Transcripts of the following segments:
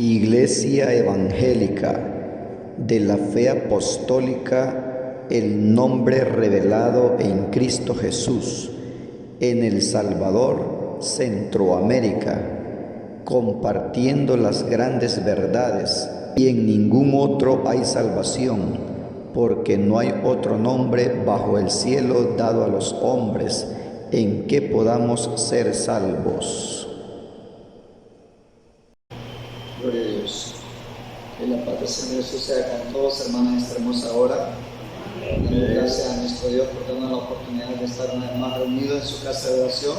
Iglesia Evangélica de la Fe Apostólica, el nombre revelado en Cristo Jesús, en El Salvador, Centroamérica, compartiendo las grandes verdades, y en ningún otro hay salvación, porque no hay otro nombre bajo el cielo dado a los hombres en que podamos ser salvos. Gloria a Dios. Que la paz del Señor Jesús sea con todos, hermanos, en esta hermosa hora. Damos gracias a nuestro Dios por darnos la oportunidad de estar una vez más reunidos en su casa de oración,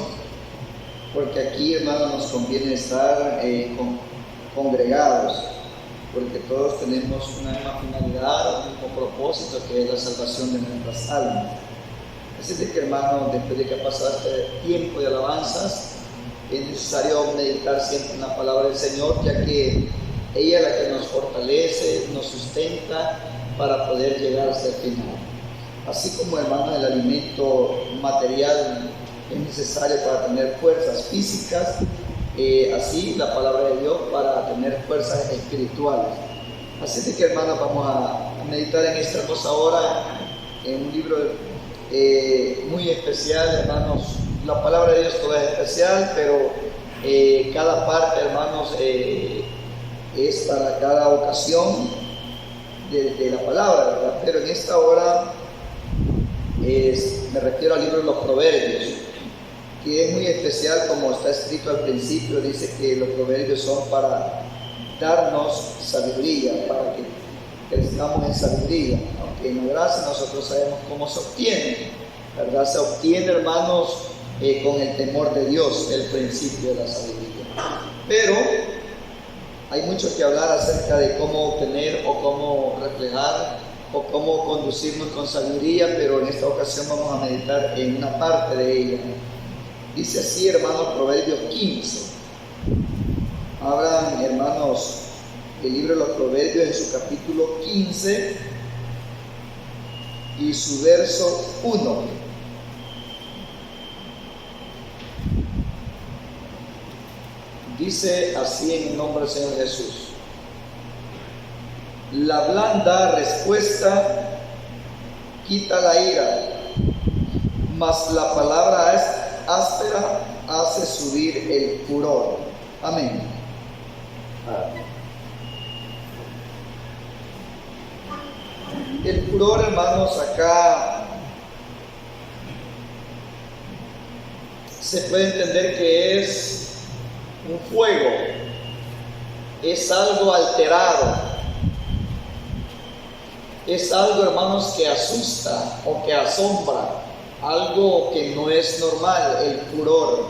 porque aquí, hermanos, nos conviene estar congregados, porque todos tenemos una misma finalidad, un mismo propósito, que es la salvación de nuestras almas. Así de que, hermanos, después de que ha pasado este tiempo de alabanzas, es necesario meditar siempre en la palabra del Señor, ya que ella es la que nos fortalece, nos sustenta para poder llegar hasta el final. Así como, hermanos, el alimento material es necesario para tener fuerzas físicas, así la palabra de Dios para tener fuerzas espirituales. Así de que, hermanos, vamos a meditar en esta hermosa hora en un libro muy especial, hermanos. La palabra de Dios toda es especial, pero cada parte, hermanos, es para cada ocasión de la palabra, ¿verdad? Pero en esta hora me refiero al libro de los Proverbios, que es muy especial, como está escrito al principio. Dice que los proverbios son para darnos sabiduría, para que crezcamos en sabiduría. Aunque en la gracia nosotros sabemos cómo se obtiene, ¿verdad? Se obtiene, hermanos, con el temor de Dios, el principio de la sabiduría. Pero hay mucho que hablar acerca de cómo obtener o cómo reflejar o cómo conducirnos con sabiduría, pero en esta ocasión vamos a meditar en una parte de ella. Dice así, hermanos, Proverbios 15. Abran, hermanos, el libro de los Proverbios en su capítulo 15 y su verso 1. Dice así en el nombre del Señor Jesús: la blanda respuesta quita la ira, mas la palabra áspera hace subir el furor. Amén. El furor, hermanos, acá se puede entender que es un fuego, es algo alterado, es algo, hermanos, que asusta o que asombra, algo que no es normal, el furor.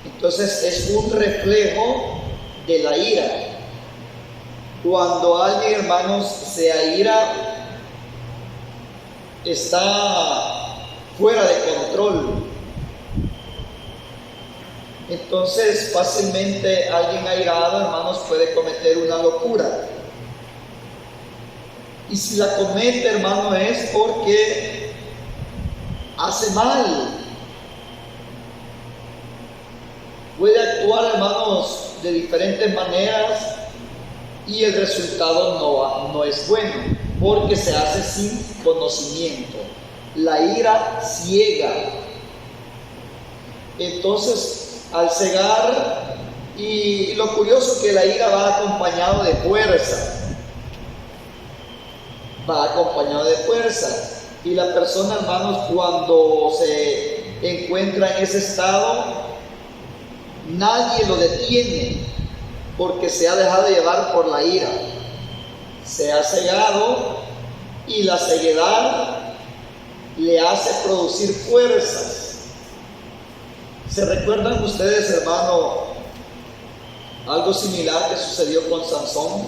Entonces es un reflejo de la ira. Cuando alguien, hermanos, se aira, está fuera de control. Entonces fácilmente alguien airado, hermanos, puede cometer una locura. Y si la comete, hermano, es porque hace mal. Puede actuar, hermanos, de diferentes maneras y el resultado no es bueno, porque se hace sin conocimiento. La ira ciega. Entonces, al cegar, y lo curioso es que la ira va acompañado de fuerza. Y la persona, hermanos, cuando se encuentra en ese estado, nadie lo detiene, porque se ha dejado llevar por la ira, se ha cegado, y la ceguedad le hace producir fuerzas. ¿Se recuerdan ustedes, hermano, algo similar que sucedió con Sansón?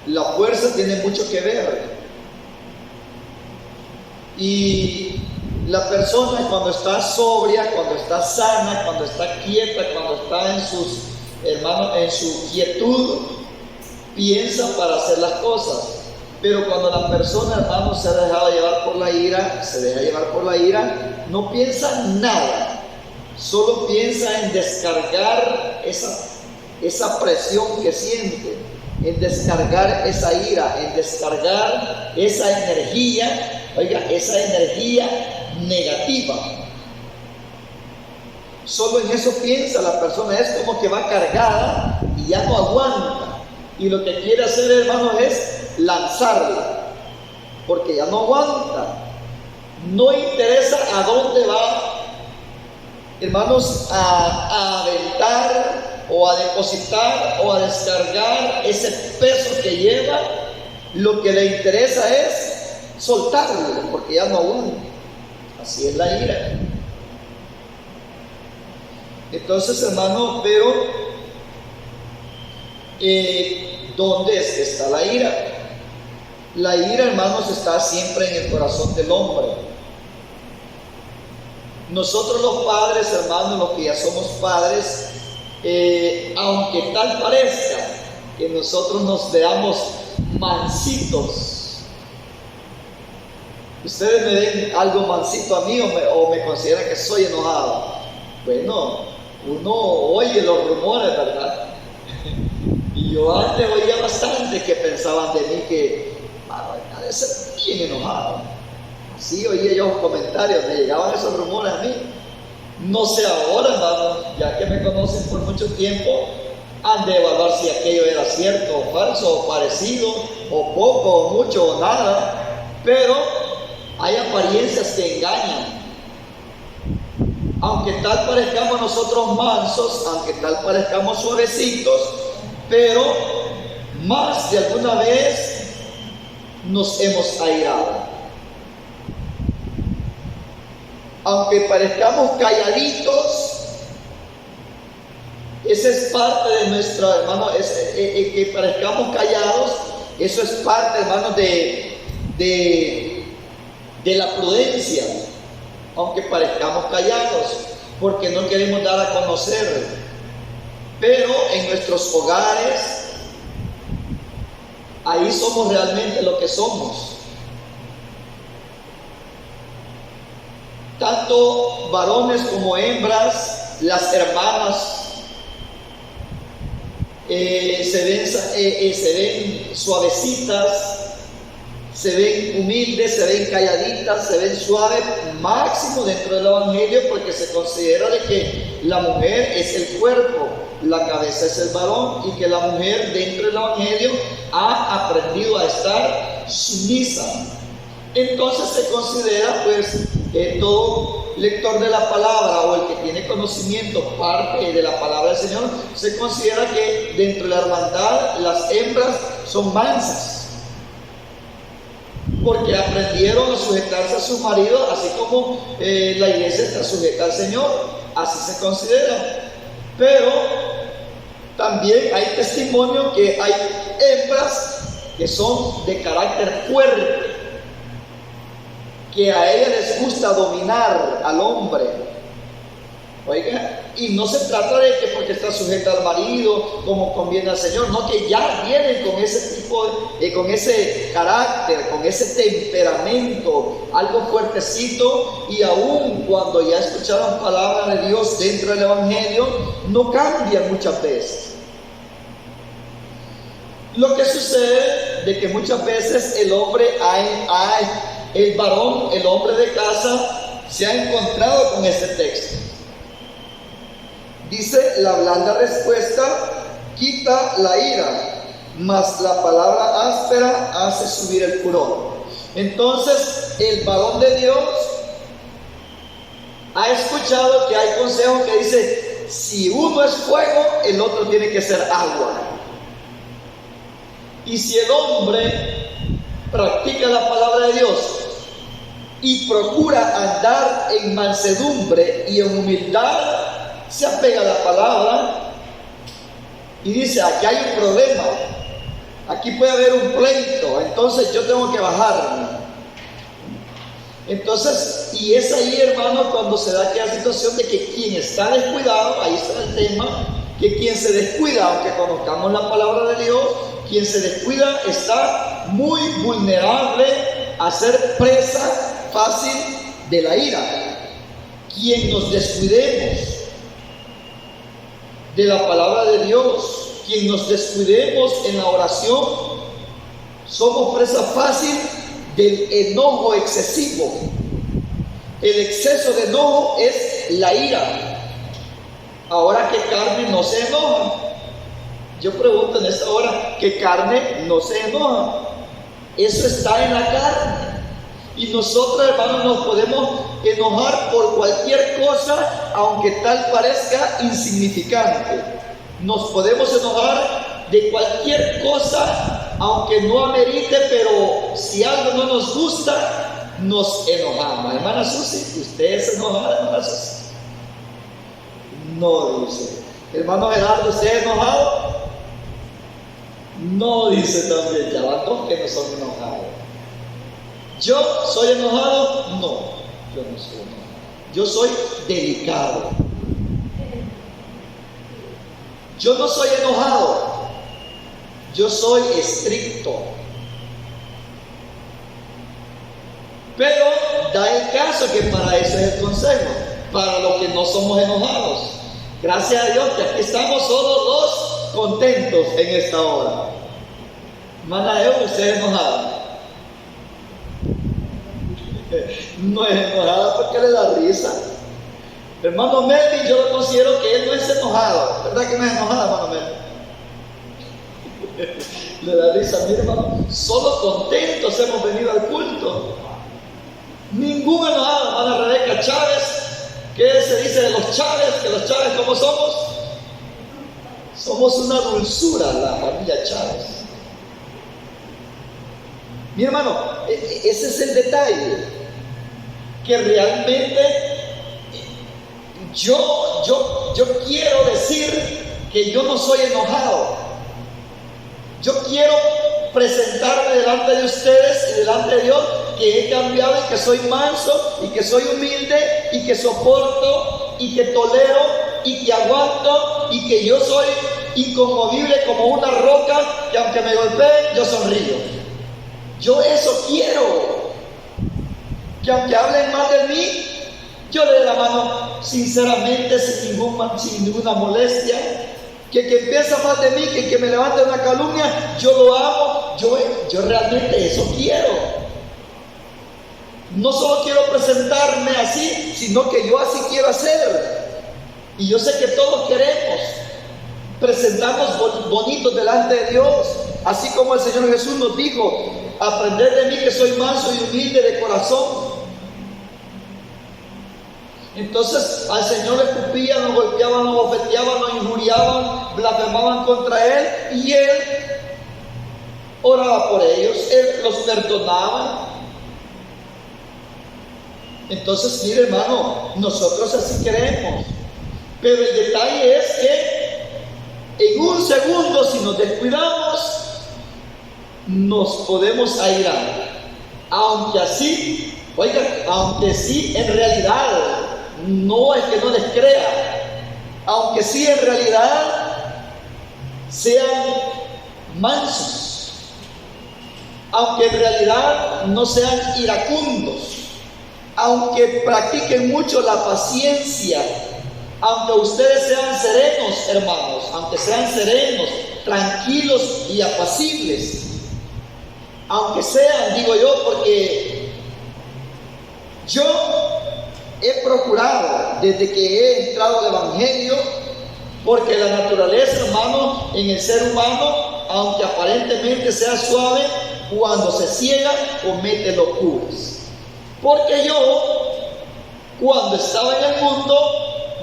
La fuerza tiene mucho que ver. Y la persona, cuando está sobria, cuando está sana, cuando está quieta, cuando está en su quietud, piensa para hacer las cosas. Pero cuando la persona, hermano, se deja llevar por la ira, no piensa nada. Solo piensa en descargar esa presión que siente, en descargar esa ira, en descargar esa energía, esa energía negativa. Solo en eso piensa la persona, es como que va cargada y ya no aguanta. Y lo que quiere hacer, hermanos, es lanzarla, porque ya no aguanta. No interesa a dónde va, hermanos, a aventar o a depositar o a descargar ese peso que lleva. Lo que le interesa es soltarlo, porque ya no aguanta. Así es la ira. Entonces, hermano, pero ¿dónde es que está la ira? La ira, hermanos, está siempre en el corazón del hombre. Nosotros los padres, hermanos, los que ya somos padres, aunque tal parezca que nosotros nos veamos mansitos, ustedes me ven algo mansito a mí o me consideran que soy enojado. Bueno, uno oye los rumores, ¿verdad? Y yo antes oía bastante que pensaban de mí que ha de ser bien enojado. Así oía yo los comentarios, me llegaban esos rumores a mí. No sé ahora, hermano, ya que me conocen por mucho tiempo, han de evaluar si aquello era cierto o falso, o parecido, o poco, o mucho, o nada. Pero hay apariencias que engañan. Aunque tal parezcamos nosotros mansos, aunque tal parezcamos suavecitos, pero más de alguna vez nos hemos airado. Aunque parezcamos calladitos, esa es parte de nuestra, hermano, que parezcamos callados, eso es parte, hermano, de la prudencia. Aunque parezcamos callados, porque no queremos dar a conocer, pero en nuestros hogares, ahí somos realmente lo que somos. Tanto varones como hembras, las hermanas se ven suavecitas, se ven humildes, se ven calladitas, se ven suaves, máximo dentro del evangelio, porque se considera de que la mujer es el cuerpo, la cabeza es el varón, y que la mujer dentro del evangelio ha aprendido a estar sumisa. Entonces se considera, pues, todo lector de la palabra o el que tiene conocimiento, parte de la palabra del Señor, se considera que dentro de la hermandad las hembras son mansas, porque aprendieron a sujetarse a su marido, así como la iglesia está sujeta al Señor, así se considera. Pero también hay testimonio que hay hembras que son de carácter fuerte, que a ella les gusta dominar al hombre. Oiga, y no se trata de que porque está sujeta al marido, como conviene al Señor, no, que ya vienen con ese tipo, con ese carácter, con ese temperamento, algo fuertecito, y aún cuando ya escucharon palabra de Dios dentro del evangelio, no cambian muchas veces. Lo que sucede de que muchas veces el hombre, el varón, el hombre de casa, se ha encontrado con este texto. Dice: la blanda respuesta quita la ira, mas la palabra áspera hace subir el furor. Entonces, el varón de Dios ha escuchado que hay consejos que dice: si uno es fuego, el otro tiene que ser agua. Y si el hombre practica la palabra de Dios y procura andar en mansedumbre y en humildad, se apega a la palabra y dice: aquí hay un problema, aquí puede haber un pleito, entonces yo tengo que bajarme. Entonces, y es ahí, hermano, cuando se da aquella situación de que quien está descuidado, ahí está el tema, que quien se descuida, aunque conozcamos la palabra de Dios, quien se descuida está muy vulnerable a ser presa fácil de la ira. Quien nos descuidemos, de la palabra de Dios. Quien nos descuidemos en la oración, somos presa fácil del enojo excesivo. El exceso de enojo es la ira. Ahora, ¿qué carne no se enoja? Yo pregunto en esta hora, ¿qué carne no se enoja? Eso está en la carne. Y nosotros, hermanos, nos podemos enojar por cualquier cosa, aunque tal parezca insignificante. Nos podemos enojar de cualquier cosa, aunque no amerite, pero si algo no nos gusta, nos enojamos. Hermana Susi, ¿usted es enojada, hermana Susi? No, dice. Hermano Gerardo, ¿usted es enojado? No, dice también. Ya van dos que no son enojados. ¿Yo soy enojado? No, yo no soy enojado. Yo soy delicado. Yo no soy enojado. Yo soy estricto. Pero da el caso que para eso es el consejo, para los que no somos enojados. Gracias a Dios que aquí estamos solo dos contentos en esta hora. Hermana Eva, ¿usted es enojada? No es enojada porque le da risa. Hermano Melvin, yo lo considero que él no es enojado. ¿Verdad que no es enojado, hermano Melvin? Le da risa. Mire, hermano, solo contentos hemos venido al culto. Ningún enojado. Hermana Rebeca Chávez, ¿qué se dice de los Chávez? Que los Chávez, ¿cómo somos? Somos una dulzura, la familia Chávez. Mi hermano, ese es el detalle, que realmente yo quiero decir que yo no soy enojado. Yo quiero presentarme delante de ustedes y delante de Dios que he cambiado y que soy manso y que soy humilde y que soporto y que tolero y que aguanto y que yo soy inconmovible como una roca que aunque me golpeen yo sonrío. Yo eso quiero, que aunque hablen mal de mí, yo le dé la mano sinceramente, sin ninguna molestia. Que empieza mal de mí, que me levante una calumnia, yo lo amo, yo realmente eso quiero. No solo quiero presentarme así, sino que yo así quiero hacer. Y yo sé que todos queremos presentarnos bonitos delante de Dios, así como el Señor Jesús nos dijo: aprended de mí que soy manso y humilde de corazón. Entonces al Señor le escupían, lo golpeaban, lo bofeteaban, lo injuriaban, blasfemaban contra Él, y Él oraba por ellos, Él los perdonaba. Entonces, mire, hermano, nosotros así queremos, pero el detalle es que en un segundo, si nos descuidamos, nos podemos airar, aunque sí en realidad, no es que no les crea, aunque sí en realidad sean mansos, aunque en realidad no sean iracundos, aunque practiquen mucho la paciencia, aunque ustedes sean serenos, hermanos, aunque sean serenos, tranquilos y apacibles, aunque sean, digo yo, porque yo he procurado desde que he entrado al Evangelio, porque la naturaleza, hermano, en el ser humano, aunque aparentemente sea suave, cuando se ciega comete locuras. Porque yo, cuando estaba en el mundo,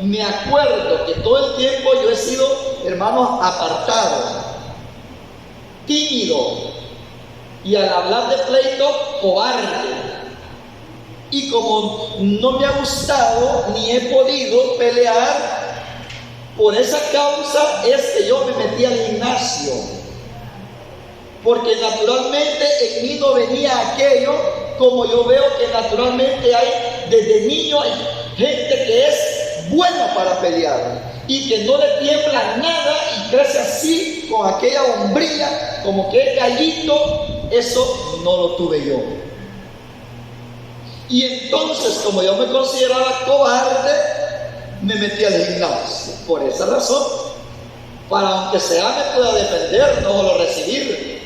me acuerdo que todo el tiempo yo he sido, hermano, apartado, tímido, y al hablar de pleito, cobarde. Y como no me ha gustado ni he podido pelear, por esa causa es que yo me metí al gimnasio, porque naturalmente en mí no venía aquello, como yo veo que naturalmente hay desde niño, hay gente que es buena para pelear y que no le tiembla nada y crece así con aquella hombría como que es gallito. Eso no lo tuve yo. Y entonces, como yo me consideraba cobarde, me metí al gimnasio por esa razón. para aunque sea me pueda defender, no solo recibir.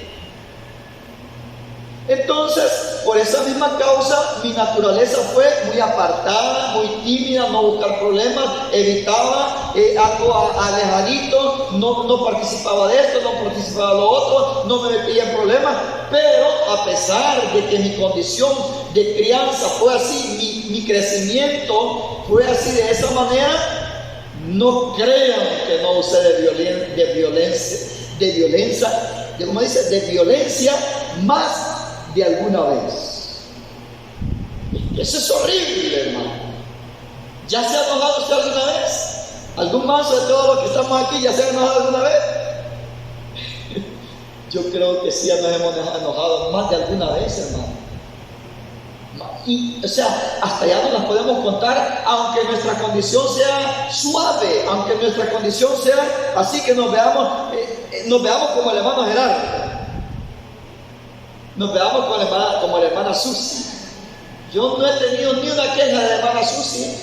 Entonces, por esa misma causa, mi naturaleza fue muy apartada, muy tímida, no buscar problemas, evitaba algo alejadito, no participaba de esto, no participaba de lo otro, no me metía en problemas. Pero a pesar de que mi condición de crianza fue así, mi crecimiento fue así, de esa manera, no crean que no usé de violencia más de alguna vez. Eso es horrible, hermano. ¿Ya se ha enojado usted alguna vez? ¿Algún más de todos los que estamos aquí ya se ha enojado alguna vez? Yo creo que sí nos hemos enojado más de alguna vez, hermano. Y, o sea, hasta ya no las podemos contar, aunque nuestra condición sea suave, aunque nuestra condición sea así, que nos veamos como el hermano Gerardo. Nos veamos como la hermana Susi. Yo no he tenido ni una queja de la hermana Susi,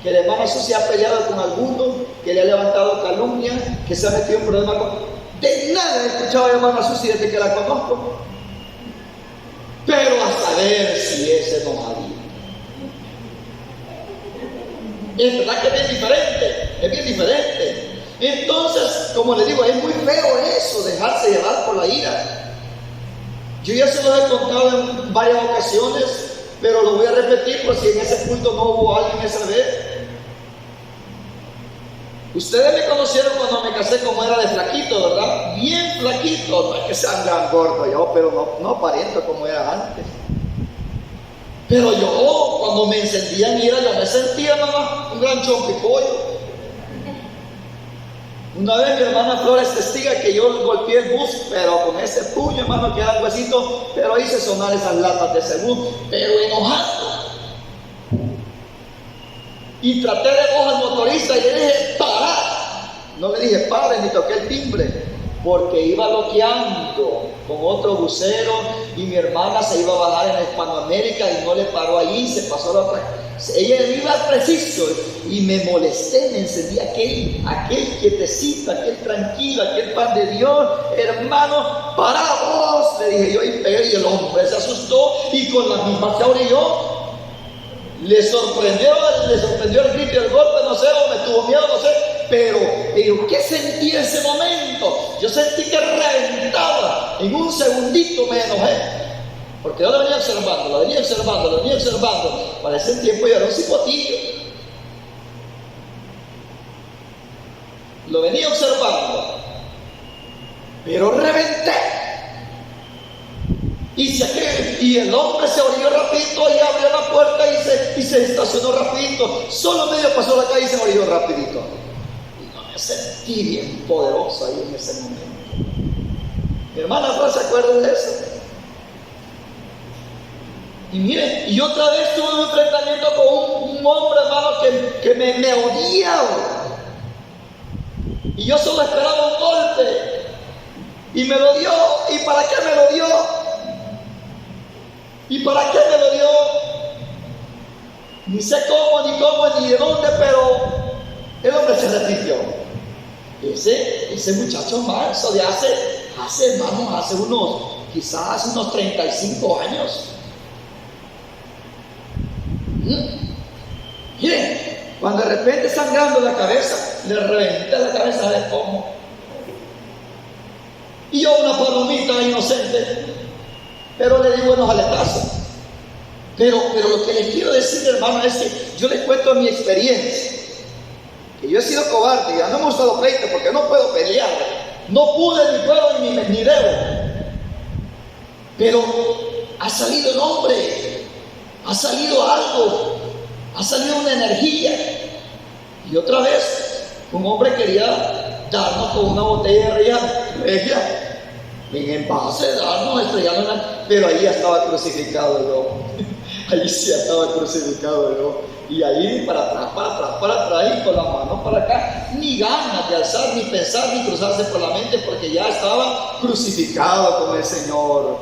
que la hermana Susi ha peleado con alguno, que le ha levantado calumnia, que se ha metido en problemas con... De nada he escuchado a la hermana Susi desde que la conozco. Pero a saber si es enojadito. Es verdad que es bien diferente. Entonces, como les digo, es muy feo eso, dejarse llevar por la ira. Yo ya se los he contado en varias ocasiones, pero lo voy a repetir por si en ese punto no hubo alguien esa vez. Ustedes me conocieron cuando me casé como era de flaquito, ¿verdad? Bien flaquito, no es que sean gran gordo yo, pero no aparento como era antes. Pero yo, cuando me encendía en ira, yo me sentía nomás un gran chompipollo. Una vez mi hermana Flores testiga que yo golpeé el bus, pero con ese puño, hermano, que era un huesito, pero hice sonar esas latas de ese bus, pero enojado. Y traté de coger al motorista y le dije, ¡para! No le dije, ¡pare! Ni toqué el timbre, porque iba loqueando con otro bucero y mi hermana se iba a bajar en Hispanoamérica y no le paró allí, se pasó la otra. Ella iba preciso y me molesté, me encendí aquel quietecito, aquel tranquilo, aquel pan de Dios. Hermano, para vos, le dije yo, y el hombre se asustó y con la misma se orilló. Le sorprendió el grito y el golpe, no sé, o me tuvo miedo, no sé, pero ¿qué sentí en ese momento? Yo sentí que reventaba, en un segundito me enojé. Porque yo la venía observando. Para ese tiempo yo era un cipotillo. Lo venía observando. Pero reventé. Y el hombre se orilló rapidito y abrió la puerta y se estacionó rapidito. Solo medio pasó la calle y se orilló rapidito. Y no me sentí bien poderoso ahí en ese momento. Mi hermana Flor se acuerda de eso. Y miren, y otra vez tuve un enfrentamiento con un hombre, hermano, que me odiaba. Y yo solo esperaba un golpe. Y me lo dio. ¿Y para qué me lo dio? Ni sé cómo, ni de dónde, pero el hombre se arrepintió. Ese muchacho manso de hace unos 35 años. Miren, cuando de repente sangrando la cabeza, le reventé la cabeza de cómo. Y yo, una palomita inocente, pero le di buenos aletazos. Pero lo que les quiero decir, hermano, es que yo les cuento mi experiencia. Que yo he sido cobarde, ya no me ha gustado pleito porque no puedo pelear. No pude, ni puedo, ni debo. Pero ha salido el hombre. Ha salido algo, ha salido una energía. Y otra vez, un hombre quería darnos con una botella de regia, en envase, darnos, estrellarnos, pero ahí ya estaba crucificado yo. Ahí sí estaba crucificado yo. Y ahí para atrás, y con las manos para acá, ni ganas de alzar, ni pensar, ni cruzarse por la mente, porque ya estaba crucificado con el Señor.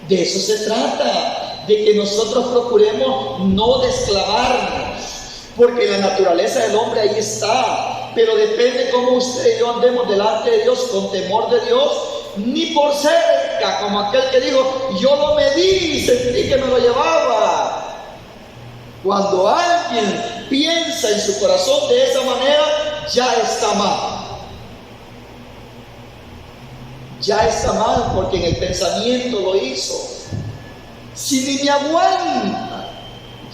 De eso se trata, de que nosotros procuremos no desclavarnos, porque la naturaleza del hombre ahí está. pero depende cómo usted y yo andemos delante de Dios con temor de Dios, ni por cerca, como aquel que dijo, yo lo medí y sentí que me lo llevaba. Cuando alguien piensa en su corazón de esa manera, ya está mal. Ya está mal porque en el pensamiento lo hizo. Si ni me aguanta,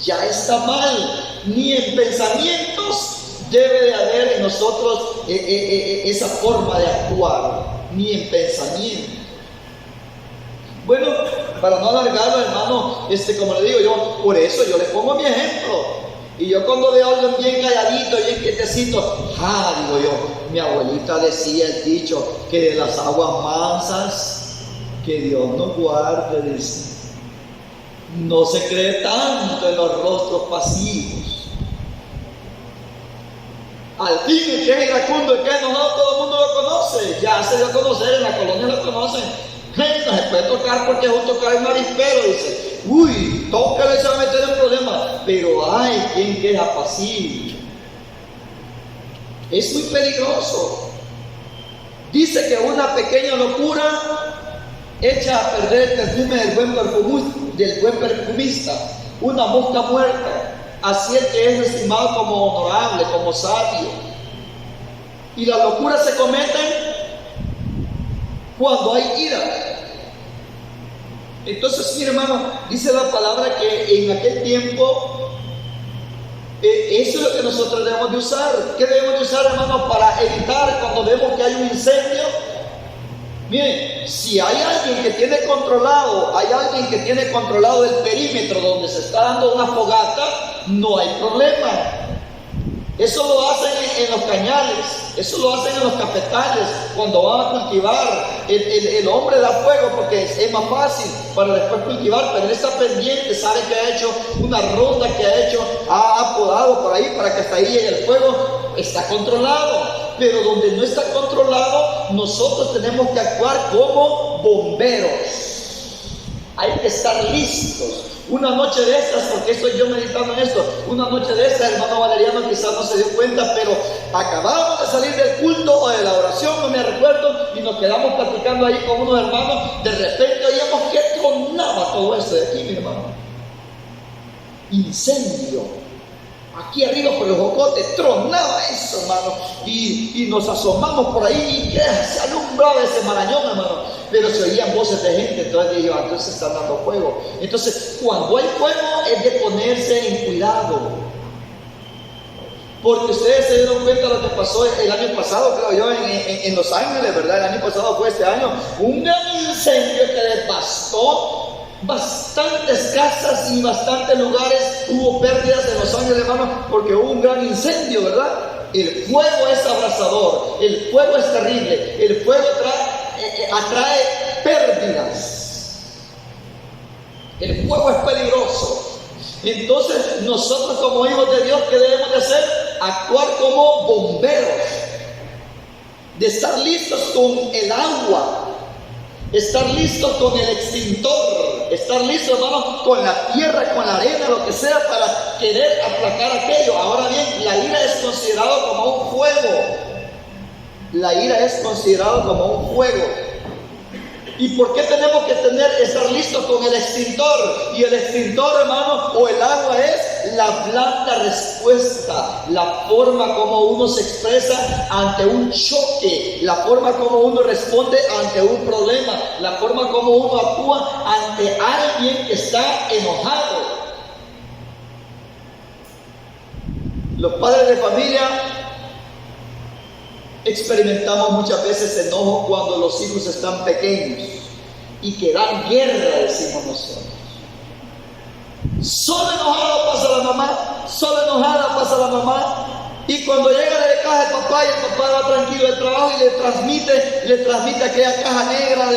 ya está mal. Ni en pensamientos debe de haber en nosotros esa forma de actuar, ni en pensamiento. Bueno, para no alargarlo, hermano, como le digo yo, por eso yo le pongo mi ejemplo. Y yo cuando veo a alguien bien calladito, bien quietecito, digo yo, mi abuelita decía el dicho, que de las aguas mansas, que Dios nos guarde, dice. No se cree tanto en los rostros pasivos. Al fin, el que es iracundo, el que es enojado, todo el mundo lo conoce. Ya se dio a conocer, en la colonia lo conocen. No se puede tocar porque es un tocar el marispero, dice. Uy, tócale, se va a meter en problemas. Pero hay quien que es apacible. Es muy peligroso. Dice que una pequeña locura echa a perder el perfume del buen perfumista. Una mosca muerta. Así el que es estimado como honorable, como sabio. Y las locuras se cometen cuando hay ira. Entonces, mi hermano, dice la palabra que en aquel tiempo eso es lo que nosotros debemos de usar. ¿Qué debemos de usar, hermano, para evitar cuando vemos que hay un incendio? Miren, si hay alguien que tiene controlado el perímetro donde se está dando una fogata, no hay problema. Eso lo hacen en los cañales, eso lo hacen en los cafetales, cuando van a cultivar. El hombre da fuego porque es más fácil para después cultivar, pero él está pendiente, sabe que ha hecho una ronda, que ha podado por ahí para que hasta ahí llegue el fuego, está controlado. Pero donde no está controlado, nosotros tenemos que actuar como bomberos. Hay que estar listos. Una noche de estas, porque estoy yo meditando en esto, una noche de estas, hermano Valeriano quizás no se dio cuenta, pero acabamos de salir del culto o de la oración, no me recuerdo, y nos quedamos platicando ahí con unos hermanos. De repente oíamos que tronaba todo esto de aquí, mi hermano. Incendio. Aquí arriba por los jocotes tronaba eso, hermano, y nos asomamos por ahí y se alumbraba ese marañón, hermano, pero se oían voces de gente. Entonces dije, entonces se están dando fuego. Entonces, cuando hay fuego es de ponerse en cuidado, porque ustedes se dieron cuenta de lo que pasó el año pasado, creo yo, en Los Ángeles, ¿verdad? El año pasado fue este año, un gran incendio que devastó bastantes casas y bastantes lugares. Hubo pérdidas en Los Ángeles, hermano, porque hubo un gran incendio, ¿verdad? El fuego es abrasador, el fuego es terrible, el fuego atrae pérdidas, el fuego es peligroso. Entonces nosotros como hijos de Dios, ¿qué debemos de hacer? Actuar como bomberos, de estar listos con el agua, estar listos con el extintor, estar listos, hermano, con la tierra, con la arena, lo que sea, para querer aplacar aquello. Ahora bien, la ira es considerado como un fuego. La ira es considerado como un fuego. ¿Y por qué tenemos que estar listos con el extintor? Y el extintor, hermano, o el agua es la blanda respuesta, la forma como uno se expresa ante un choque, la forma como uno responde ante un problema, la forma como uno actúa ante alguien que está enojado. Los padres de familia experimentamos muchas veces enojo cuando los hijos están pequeños y que dan guerra, decimos nosotros. Solo enojado pasa la mamá, solo enojada pasa la mamá, y cuando llega de casa el papá, y el papá va tranquilo del trabajo y le transmite aquella caja negra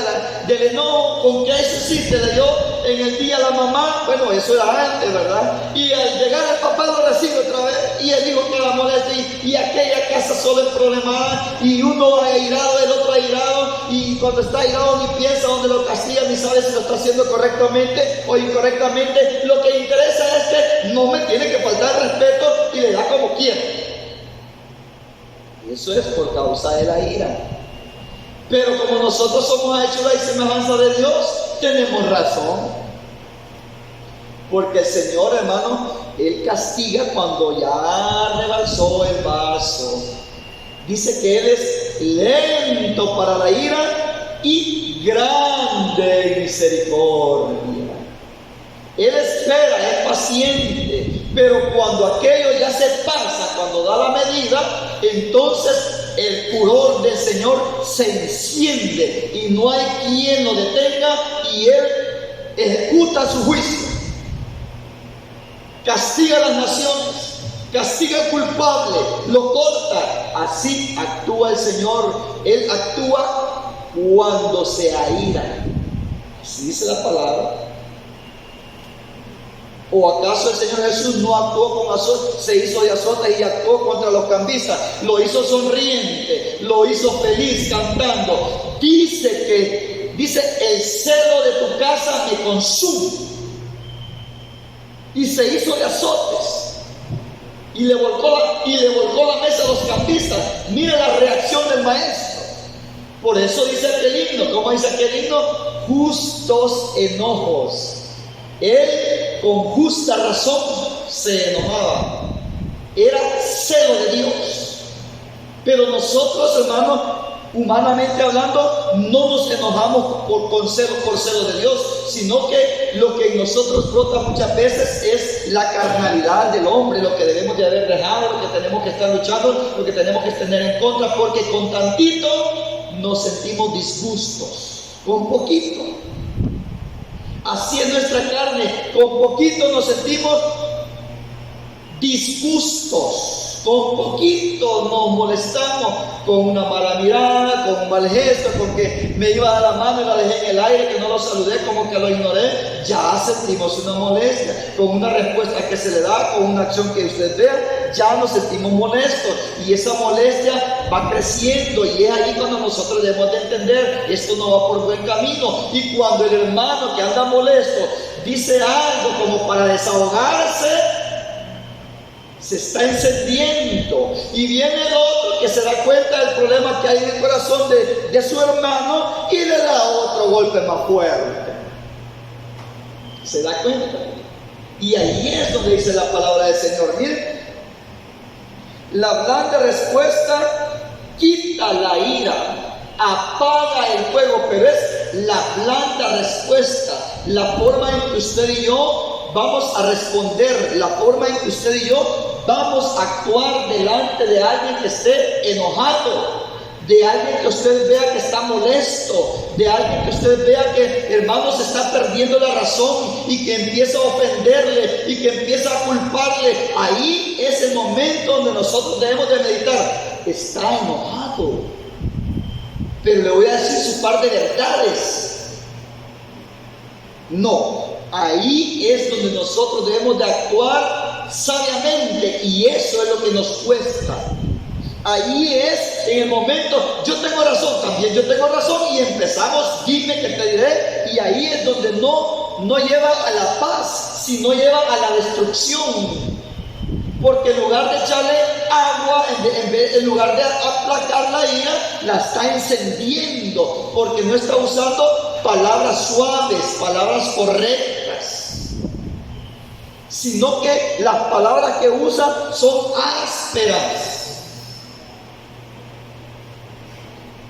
del enojo, con que eso sí se le dio en el día a la mamá. Bueno, eso era antes, ¿verdad? Y al llegar el papá lo recibe otra vez, y el hijo que la molesta, y aquella casa solo es problemada, y uno airado, el otro airado, y cuando está airado ni piensa dónde lo castiga, ni sabe si lo está haciendo correctamente o incorrectamente. Lo que interesa es que no me tiene que faltar respeto y le da como quiera. Eso es por causa de la ira. Pero como nosotros somos hechos a la semejanza de Dios, tenemos razón. Porque el Señor, hermano, Él castiga cuando ya rebalsó el vaso. Dice que Él es lento para la ira y grande en misericordia. Él espera, es paciente, pero cuando aquello ya se pasa, cuando da la medida, entonces el furor del Señor se enciende y no hay quien lo detenga y Él ejecuta su juicio. Castiga a las naciones, castiga al culpable, lo corta. Así actúa el Señor. Él actúa cuando se aira. Así dice la palabra. ¿O acaso el Señor Jesús no actuó con azotes, se hizo de azotes y actuó contra los cambistas? Lo hizo sonriente, lo hizo feliz cantando. Dice el celo de tu casa me consume. Y se hizo de azotes. Y le volcó la mesa a los cambistas. Mira la reacción del maestro. Por eso dice aquel himno. ¿Cómo dice aquel himno? Justos enojos. Él con justa razón se enojaba. Era celo de Dios. Pero nosotros, hermanos, humanamente hablando, no nos enojamos por celo de Dios, sino que lo que en nosotros brota muchas veces es la carnalidad del hombre, lo que debemos de haber dejado, lo que tenemos que estar luchando, lo que tenemos que tener en contra, porque con tantito nos sentimos disgustos, con poquito. Así es nuestra carne, con poquito nos sentimos disgustos. Con poquito nos molestamos, con una mala mirada, con un mal gesto, con que me iba a dar la mano y la dejé en el aire, que no lo saludé, como que lo ignoré. Ya sentimos una molestia, con una respuesta que se le da, con una acción que usted vea, ya nos sentimos molestos. Y esa molestia va creciendo y es ahí cuando nosotros debemos de entender, esto no va por buen camino. Y cuando el hermano que anda molesto dice algo como para desahogarse, se está encendiendo y viene el otro que se da cuenta del problema que hay en el corazón de su hermano y le da otro golpe más fuerte. Se da cuenta. Y ahí es donde dice la palabra del Señor. Miren, la blanda respuesta quita la ira, apaga el fuego, pero es la blanda respuesta, la forma en que usted y yo vamos a responder, la forma en que usted y yo vamos a actuar delante de alguien que esté enojado, de alguien que usted vea que está molesto, de alguien que usted vea que, hermano, se está perdiendo la razón y que empieza a ofenderle y que empieza a culparle. Ahí es el momento donde nosotros debemos de meditar. Está enojado, pero le voy a decir su par de verdades. No, ahí es donde nosotros debemos de actuar sabiamente, y eso es lo que nos cuesta. Ahí es en el momento, yo tengo razón, también yo tengo razón, y empezamos, dime que te diré, y ahí es donde no lleva a la paz, sino lleva a la destrucción. Porque en lugar de echarle agua, en lugar de aplacar la ira, la está encendiendo, porque no está usando palabras suaves, palabras correctas, sino que las palabras que usa son ásperas.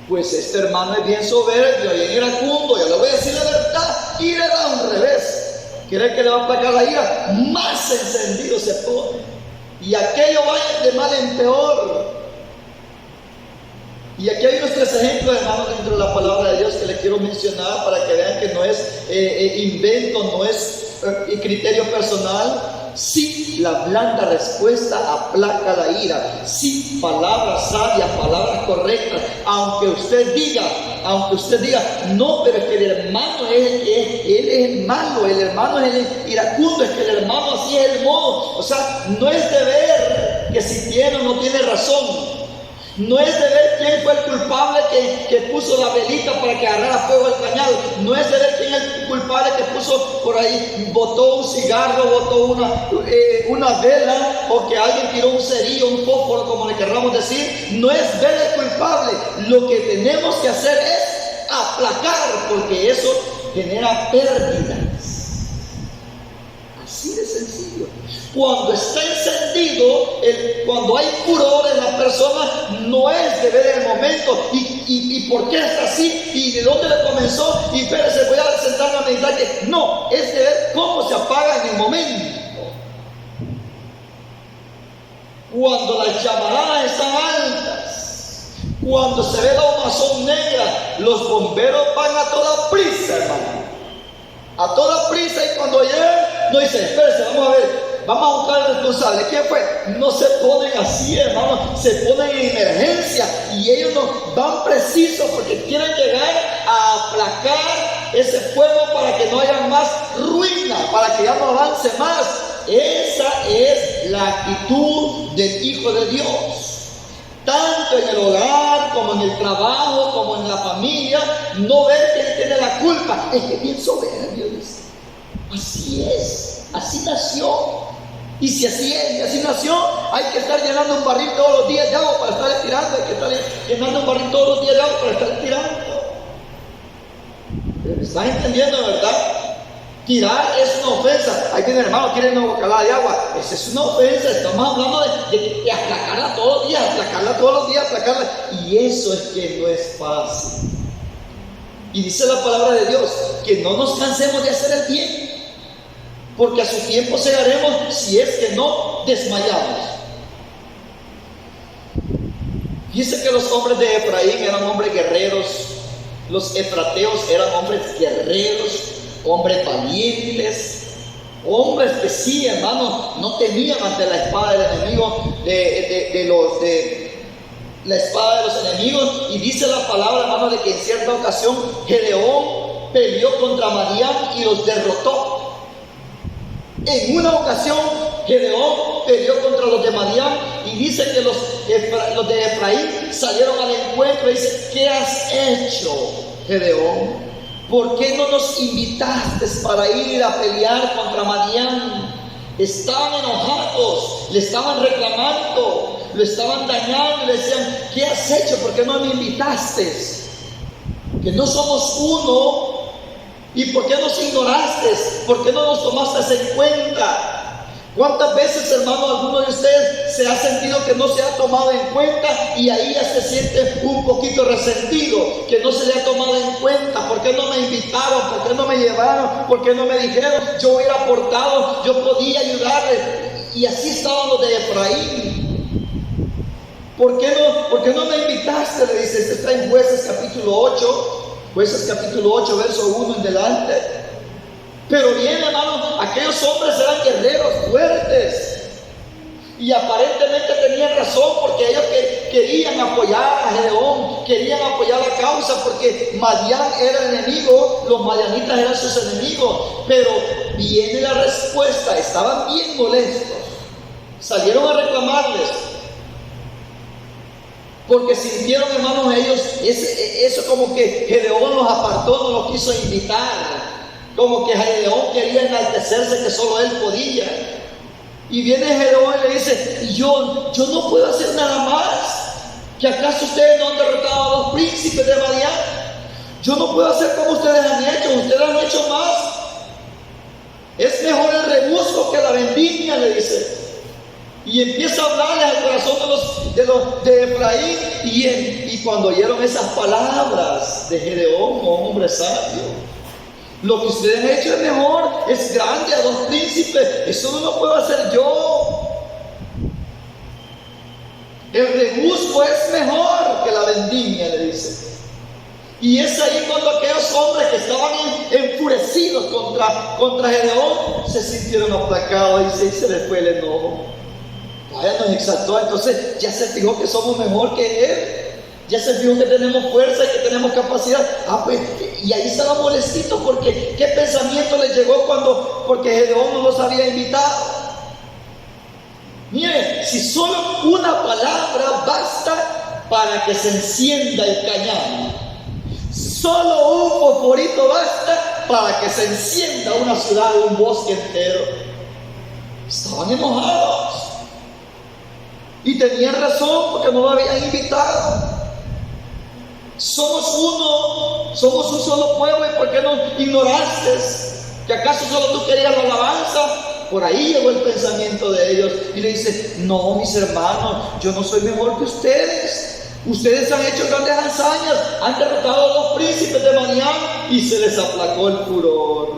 Pues este hermano es bien soberbio, bien iracundo, yo le voy a decir la verdad, y le da un revés. ¿Quiere que le va a aplacar la ira? Más encendido se pone. Y aquello va de mal en peor. Y aquí hay unos 3 ejemplos, hermanos, dentro de la palabra de Dios que les quiero mencionar para que vean que no es invento, no es criterio personal. Sí, la blanda respuesta aplaca la ira. Sí, palabras sabias, palabras correctas. Aunque usted diga, no, pero es que el hermano él es el malo, el hermano es el iracundo, es que el hermano así es el modo. O sea, no es de ver que si tiene o no tiene razón. No es de ver quién fue el culpable que puso puso la velita para que agarrara fuego el cañal. No es de ver quién es el culpable que puso por ahí, botó un cigarro, botó una vela, o que alguien tiró un cerillo, un fósforo, como le querramos decir. No es ver el culpable. Lo que tenemos que hacer es aplacar, porque eso genera pérdidas. Así de sencillo. Cuando está encendido, cuando hay furor en la persona, no es de ver el momento y por qué está así y de dónde le comenzó y espérese, voy a sentarme a meditar. No, es de ver cómo se apaga en el momento. Cuando las llamaradas están altas, cuando se ve la humazón negra, los bomberos van a toda prisa, hermano. A toda prisa, y cuando llegan, no dice, espérese, vamos a ver. Vamos a buscar al responsable. ¿Quién fue? No se ponen así, hermano. Se ponen en emergencia. Y ellos no van precisos porque quieren llegar a aplacar ese fuego para que no haya más ruina, para que ya no avance más. Esa es la actitud del Hijo de Dios. Tanto en el hogar, como en el trabajo, como en la familia. No ver quién tiene la culpa. Es que bien soberbio, dice. Así es. Así nació. Y si así es, y así nació, hay que estar llenando un barril todos los días de agua para estar tirando. Hay que estar llenando un barril todos los días de agua para estar tirando. ¿Me están entendiendo, verdad? Tirar es una ofensa. Ahí tiene, hermano, quiere una bocalada de agua. Esa es una ofensa. Estamos hablando de aplacarla todos los días, aplacarla todos los días, aplacarla. Y eso es que no es fácil. Y dice la palabra de Dios que no nos cansemos de hacer el bien, porque a su tiempo segaremos si es que no desmayamos. Dice que los hombres de Efraín eran hombres guerreros. Los efrateos eran hombres guerreros, hombres valientes, hombres que sí, hermano, no temían ante la espada del enemigo, la espada de los enemigos. Y dice la palabra, hermano, de que en cierta ocasión Gedeón peleó contra Madián y los derrotó. En una ocasión Gedeón peleó contra los de Madián y dice que los de Efraín salieron al encuentro y dice, ¿qué has hecho, Gedeón? ¿Por qué no nos invitaste para ir a pelear contra Madián? Estaban enojados, le estaban reclamando, lo estaban dañando, le decían, ¿qué has hecho? ¿Por qué no me invitaste? Que no somos uno. ¿Y por qué nos ignoraste? ¿Por qué no nos tomaste en cuenta? ¿Cuántas veces, hermano, alguno de ustedes se ha sentido que no se ha tomado en cuenta y ahí ya se siente un poquito resentido, que no se le ha tomado en cuenta? ¿Por qué no me invitaron? ¿Por qué no me llevaron? ¿Por qué no me dijeron? Yo hubiera aportado, yo podía ayudarles. Y así estaban los de Efraín. ¿Por qué no me invitaste? Le dice, está en Jueces capítulo 8. Jueces capítulo 8, verso 1 en delante. Pero bien, hermano, aquellos hombres eran guerreros fuertes y aparentemente tenían razón, porque ellos querían apoyar a Gedeón, querían apoyar la causa, porque Madián era el enemigo, los madianitas eran sus enemigos. Pero viene la respuesta, estaban bien molestos, salieron a reclamarles, porque sintieron, hermanos, ellos eso como que Gedeón los apartó, no los quiso invitar, como que Gedeón quería enaltecerse que solo él podía. Y viene Gedeón y le dice, yo no puedo hacer nada más. ¿Que acaso ustedes no han derrotado a los príncipes de Madián? Yo no puedo hacer como ustedes han hecho más. Es mejor el rebusco que la vendimia, le dice. Y empieza a hablarles al corazón de Efraín. Y cuando oyeron esas palabras de Gedeón, hombre sabio, lo que ustedes han hecho es mejor, es grande, a dos príncipes, eso no lo puedo hacer yo. El rebusco es mejor que la vendimia, le dice. Y es ahí cuando aquellos hombres que estaban enfurecidos contra Gedeón se sintieron aplacados y se les fue el enojo. Vaya, nos exaltó, entonces ya se fijó que somos mejor que él. Ya se fijó que tenemos fuerza y que tenemos capacidad. Pues, y ahí estaba molestito porque ¿qué pensamiento les llegó porque Gedeón no los había invitado? Mire, si solo una palabra basta para que se encienda el cañón. Solo un fosforito basta para que se encienda una ciudad, un bosque entero. Estaban enojados. Y tenían razón porque no lo habían invitado. Somos uno, somos un solo pueblo, ¿y por qué no ignoraste? ¿Que acaso solo tú querías la alabanza? Por ahí llegó el pensamiento de ellos y le dice: no, mis hermanos, yo no soy mejor que ustedes. Ustedes han hecho grandes hazañas, han derrotado a los príncipes de Madián, y se les aplacó el furor.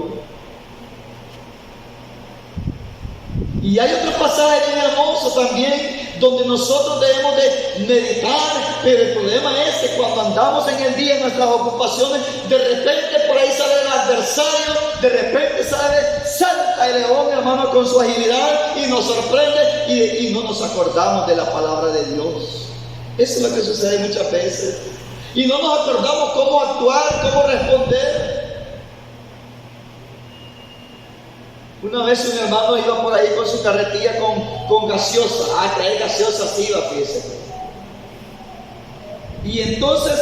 Y hay otro pasaje bien hermoso también, donde nosotros debemos de meditar, pero el problema es que cuando andamos en el día en nuestras ocupaciones, de repente por ahí sale el adversario, de repente salta el león, hermano, con su agilidad y nos sorprende y no nos acordamos de la palabra de Dios. Eso es lo que sucede muchas veces. Y no nos acordamos cómo actuar, cómo responder. Una vez un hermano iba por ahí con su carretilla con gaseosa. A traer gaseosa así iba, fíjese. Y entonces,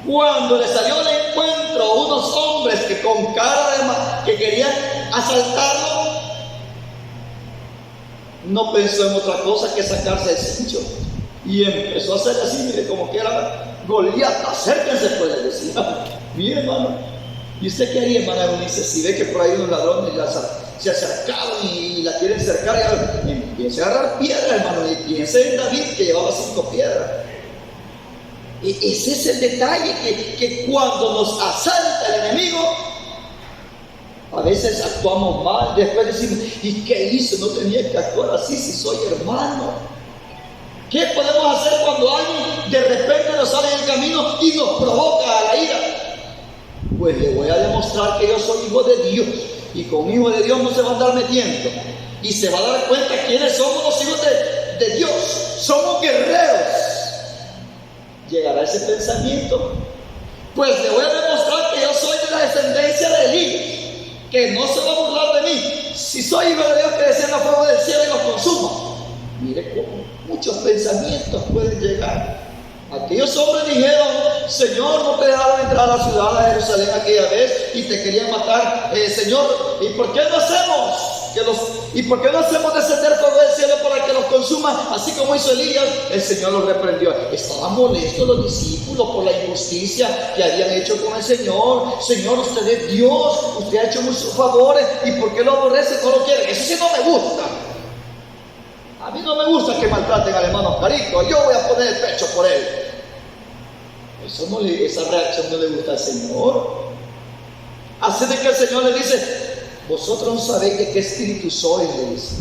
cuando le salió al encuentro unos hombres que con cara de que querían asaltarlo, no pensó en otra cosa que sacarse el cincho. Y empezó a hacer así, mire, como que era Goliat. Acérquense, pues, le decía. Mire, hermano, ¿y usted qué haría, hermano? Uno dice: si ve que por ahí unos ladrones se acercaron y la quieren cercar, y empiece a agarrar piedras, hermano, y piense en David, que llevaba 5 piedras. Y ese es el detalle, que cuando nos asalta el enemigo, a veces actuamos mal. Después decimos: ¿y qué hizo? No tenía que actuar así si soy hermano. ¿Qué podemos hacer cuando alguien de repente nos sale en el camino y nos provoca a la ira? Pues le voy a demostrar que yo soy hijo de Dios, y con hijo de Dios no se va a andar metiendo, y se va a dar cuenta quiénes somos los hijos de Dios. Somos guerreros. ¿Llegará ese pensamiento? Pues le voy a demostrar que yo soy de la descendencia de Elías, que no se va a burlar de mí. Si soy hijo de Dios, que descienda fuego del cielo y los consuma. Mire cómo muchos pensamientos pueden llegar. Aquellos hombres dijeron: Señor, no te dejaron entrar a la ciudad de Jerusalén aquella vez y te querían matar. Señor, ¿y por qué no hacemos descender fuego del cielo para que los consuma, así como hizo Elías? El Señor los reprendió. Estaban molestos los discípulos por la injusticia que habían hecho con el Señor. Señor, usted es Dios, usted ha hecho muchos favores, ¿y por qué lo aborrece? No lo quiere. Eso sí no me gusta. A mí no me gusta que maltraten al hermano Oscarito. Yo voy a poner el pecho por él. Esa reacción no le gusta al Señor. Así de que el Señor le dice: vosotros no sabéis de qué espíritu sois, le dice.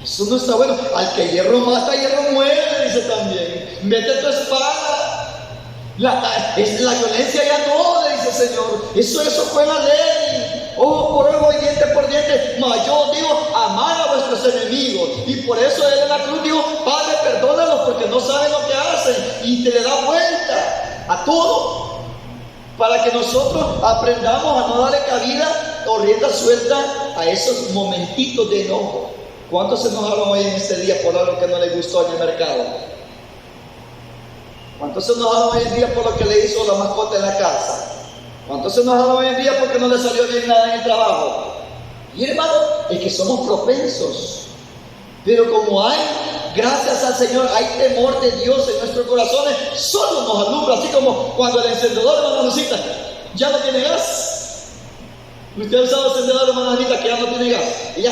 Eso no está bueno. Al que hierro mata, hierro muere, dice también. Mete tu espada. La violencia ya no, le dice el Señor. Eso fue la ley. Ojo por ojo y diente por diente. Mas yo os digo: amad a vuestros enemigos. Y por eso Él en la cruz dijo: Padre, perdónalos porque no saben lo que hacen. Y te le da vuelta a todo, para que nosotros aprendamos a no darle cabida o rienda suelta a esos momentitos de enojo. ¿Cuántos se enojaron hoy en este día por algo que no les gustó en el mercado? ¿Cuántos se enojaron hoy en día por lo que le hizo la mascota en la casa? ¿Cuántos se enojaron hoy en día porque no le salió bien nada en el trabajo? Y hermano, es que somos propensos. Pero como hay, gracias al Señor, hay temor de Dios en nuestros corazones, solo nos alumbra, así como cuando el encendedor, hermana Anita, ya no tiene gas. Usted ha usado el encendedor, hermana Anita, que ya no tiene gas. Y ya,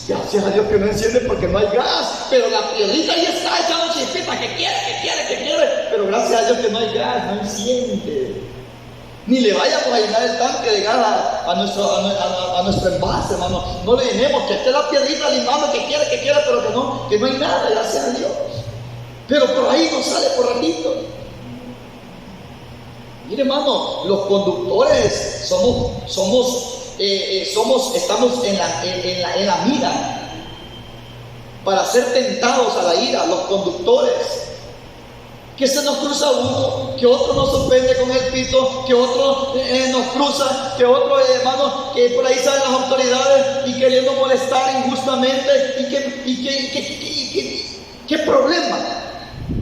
gracias a Dios que no enciende porque no hay gas. Pero la piedrita ahí está echando chispitas, que quiere. Pero gracias a Dios que no hay gas, no enciende. Ni le vayamos a llenar el tanque de gas a nuestro envase, hermano. No le llenemos, que esté la piedrita limando, que quiere, pero que no hay nada, gracias a Dios. Pero por ahí nos sale por ratito. Mire, hermano, los conductores estamos en la mira para ser tentados a la ira. Los conductores, que se nos cruza uno, que otro nos ofende con el pito, que otro nos cruza, que otro, hermano, que por ahí salen las autoridades y queriendo molestar injustamente, y qué problema,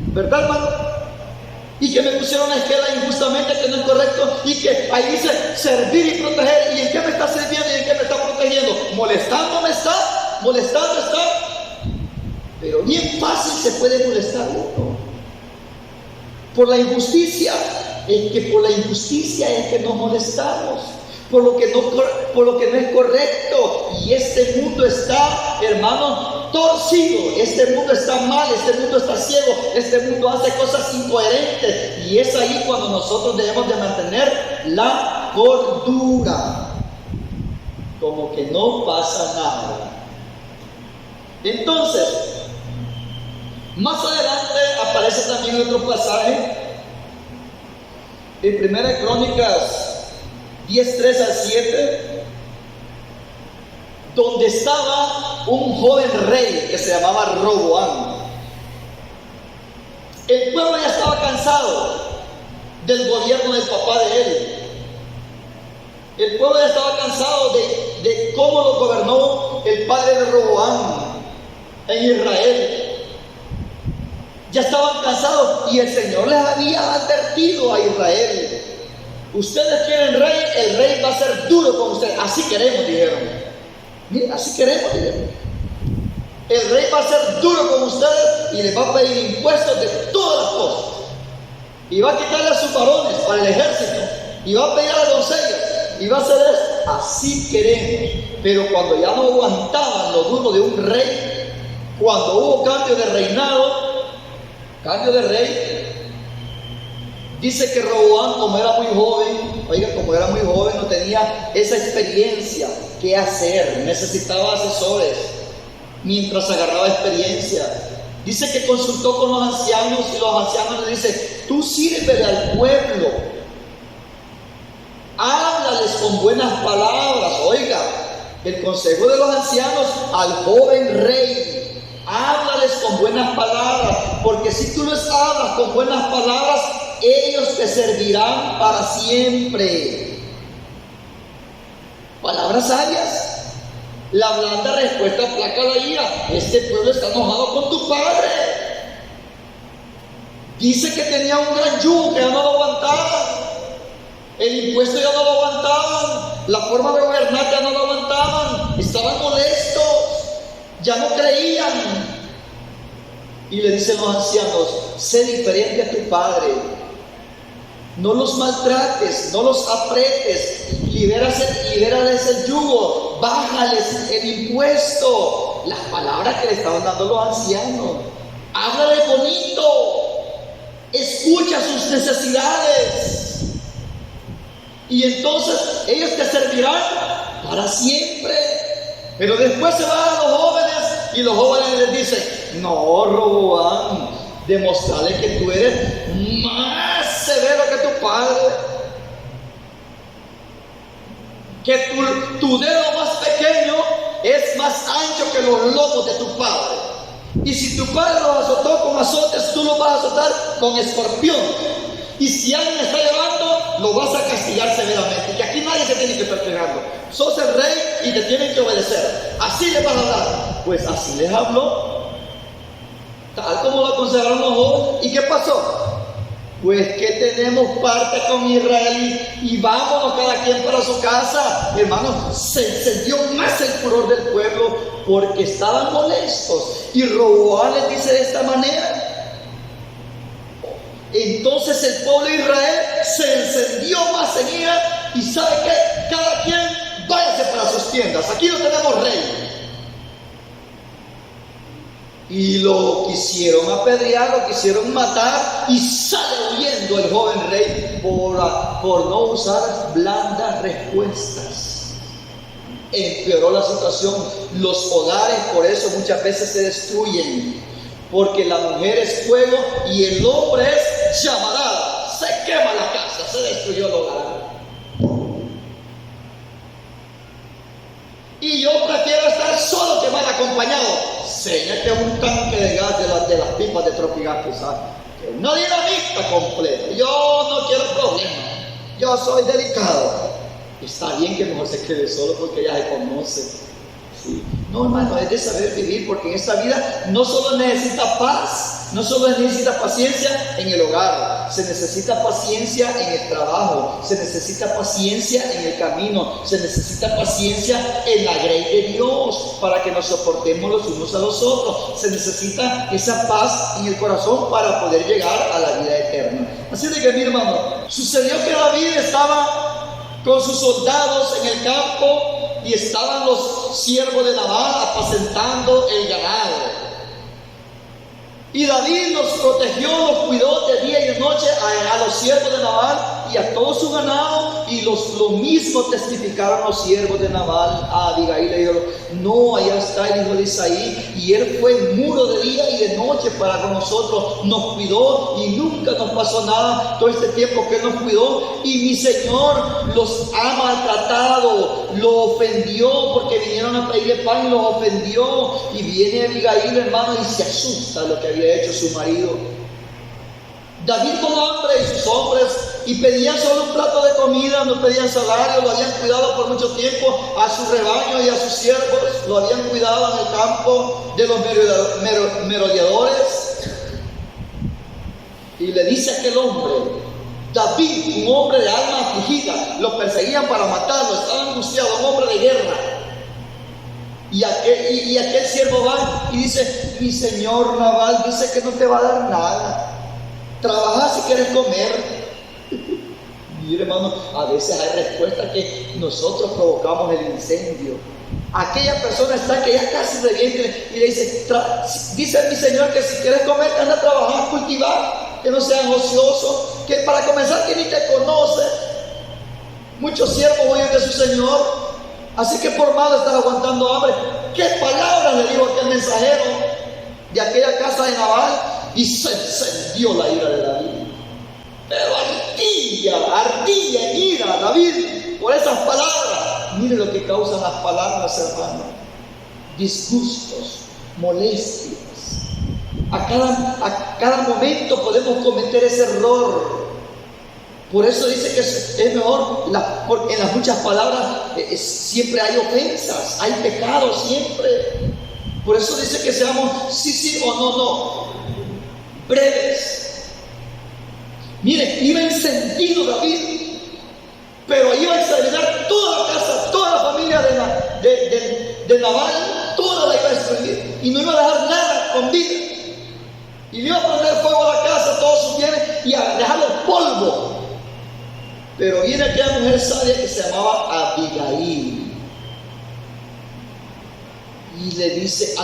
¿verdad, hermano? y que me pusieron a esquela injustamente, que no es correcto, y que ahí dice servir y proteger. ¿Y en qué me está sirviendo y en qué me está protegiendo? ¿Molestándome está? ¿Molestando está? Pero bien fácil se puede molestar uno por la injusticia. Es que por la injusticia es que nos molestamos, por lo que no es correcto. Y este mundo está, hermanos, torcido. Este mundo está mal, este mundo está ciego, este mundo hace cosas incoherentes. Y es ahí cuando nosotros debemos de mantener la cordura, como que no pasa nada. Entonces, más adelante aparece también otro pasaje en 1 Crónicas 10:3-7, donde estaba un joven rey que se llamaba Roboam. El pueblo ya estaba cansado del gobierno del papá de él. El pueblo ya estaba cansado de cómo lo gobernó el padre de Roboam en Israel. Ya estaban cansados y el Señor les había advertido a Israel: ustedes quieren rey, el rey va a ser duro con ustedes. Así queremos, dijeron. Mira, así queremos, dijeron. El rey va a ser duro con ustedes y les va a pedir impuestos de todas las cosas. Y va a quitarle a sus varones para el ejército. Y va a pedir a las doncellas. Y va a hacer eso. Así queremos. Pero cuando ya no aguantaban lo duro de un rey, cuando hubo cambio de reinado, cambio de rey, dice que Roboam, como era muy joven, no tenía esa experiencia. ¿Qué hacer? Necesitaba asesores mientras agarraba experiencia. Dice que consultó con los ancianos y los ancianos le dicen: tú sírvele al pueblo, háblales con buenas palabras. Oiga, el consejo de los ancianos al joven rey: háblales con buenas palabras, porque si tú les hablas con buenas palabras, ellos te servirán para siempre. Palabras sabias. La blanda respuesta aplaca la ira. Este pueblo está enojado con tu padre. Dice que tenía un gran yugo que ya no lo aguantaban. El impuesto ya no lo aguantaban. La forma de gobernar ya no lo aguantaban. Estaban molestos. Ya no creían. Y le dicen los ancianos: sé diferente a tu padre. No los maltrates, no los apretes, libérales el yugo, bájales el impuesto. Las palabras que le estaban dando los ancianos. Háblale bonito, escucha sus necesidades, y entonces ellos te servirán para siempre. Pero después se van a los jóvenes y los jóvenes les dicen: no, Roboam, demostrarle que tú eres más severo que tu padre, que tu dedo más pequeño es más ancho que los lomos de tu padre. Y si tu padre los azotó con azotes, tú los vas a azotar con escorpión. Y si alguien está llevando, lo vas a castigar severamente. Y aquí nadie se tiene que estar pegando. Sos el rey y te tienen que obedecer. Así les vas a hablar. Pues así les habló, tal como lo aconsejaron los jóvenes. ¿Y qué pasó? Pues que tenemos parte con Israel y vámonos cada quien para su casa. Hermanos, se encendió más el furor del pueblo porque estaban molestos. Y Roboam les dice de esta manera. Entonces el pueblo de Israel se encendió más en ira. Y ¿sabe qué? Cada quien váyase para sus tiendas. Aquí no tenemos rey. Y lo quisieron apedrear, lo quisieron matar, y sale huyendo el joven rey por no usar blandas respuestas. Empeoró la situación. Los hogares por eso muchas veces se destruyen, porque la mujer es fuego y el hombre es llamarada. Se quema la casa, se destruyó el hogar. Y yo prefiero estar solo que mal acompañado. Seña que es un tanque de gas de las pipas de Tropigas, ¿sabes? Una dinamita completa. Yo no quiero problemas. Yo soy delicado. Está bien que mejor se quede solo porque ya se conoce. ¿Sí? No, hermano, es de saber vivir, porque en esta vida no solo necesita paz, no solo necesita paciencia en el hogar. lugar, se necesita paciencia en el trabajo, se necesita paciencia en el camino, se necesita paciencia en la grey de Dios para que nos soportemos los unos a los otros. Se necesita esa paz en el corazón para poder llegar a la vida eterna. Así de que, mi hermano, sucedió que David estaba con sus soldados en el campo y estaban los siervos de Nabal apacentando el ganado. Y David los protegió, los cuidó de día y de noche a los siervos de Nabal y a todo su ganado. Y lo mismo testificaron los siervos de Nabal a Abigail. Le dijeron: no, allá está el hijo de Isaí, y él fue muro de día y de noche para con nosotros. Nos cuidó y nunca nos pasó nada todo este tiempo que él nos cuidó. Y mi Señor los ha maltratado, lo ofendió porque vinieron a pedirle pan y los ofendió. Y viene Abigail, hermano, y se asusta de lo que había hecho su marido. David con hambre y sus hombres, y pedían solo un plato de comida, no pedían salario. Lo habían cuidado por mucho tiempo a su rebaño y a sus siervos, lo habían cuidado en el campo de los merodeadores. Y le dice aquel hombre, David, un hombre de alma afligida, lo perseguían para matarlo, estaba angustiado, un hombre de guerra. Y aquel siervo va y dice: mi señor Nabal dice que no te va a dar nada. Trabaja si quieres comer. Mire, hermano, a veces hay respuestas que nosotros provocamos el incendio. Aquella persona está que ya casi reviente y le dice: dice mi señor que si quieres comer, anda a trabajar, cultivar, que no sean ociosos, que para comenzar que ni te conoce. Muchos siervos huyen de su señor, así que por malo estás aguantando hambre. ¿Qué palabras le dijo aquel mensajero de aquella casa de Nabal? Y se encendió la ira de David. Pero ardilla en ira David por esas palabras. Mire lo que causan las palabras, hermano: disgustos, molestias. A cada momento podemos cometer ese error. Por eso dice que es mejor, porque en las muchas palabras siempre hay ofensas, hay pecado siempre. Por eso dice que seamos sí o no, breves. Mire, iba encendido David, pero iba a exterminar toda la casa, toda la familia de Nabal, toda la iba a destruir, y no iba a dejar nada con vida. Y le iba a prender fuego a la casa, todos sus bienes, y a dejarlo polvo. Pero viene aquella mujer sabia que se llamaba Abigail, y le dice